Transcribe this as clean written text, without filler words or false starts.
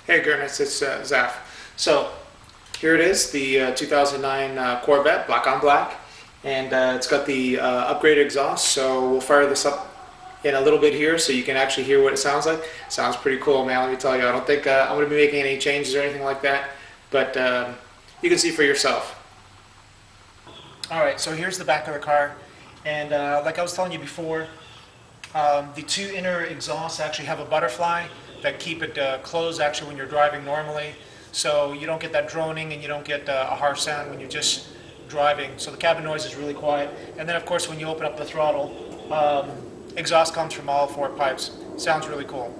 Hey Gurnis, it's Zaf. So here it is, the 2009 Corvette, black on black, and it's got the upgraded exhaust. So we'll fire this up in a little bit here, so you can actually hear what it sounds like. Sounds pretty cool, man. Let me tell you. I don't think I'm going to be making any changes or anything like that, but you can see for yourself. All right, so here's the back of the car, and like I was telling you before, the two inner exhausts actually have a butterfly that keep it closed actually when you're driving normally, so you don't get that droning and you don't get a harsh sound when you're just driving. So the cabin noise is really quiet, and then of course when you open up the throttle, exhaust comes from all four pipes. Sounds really cool.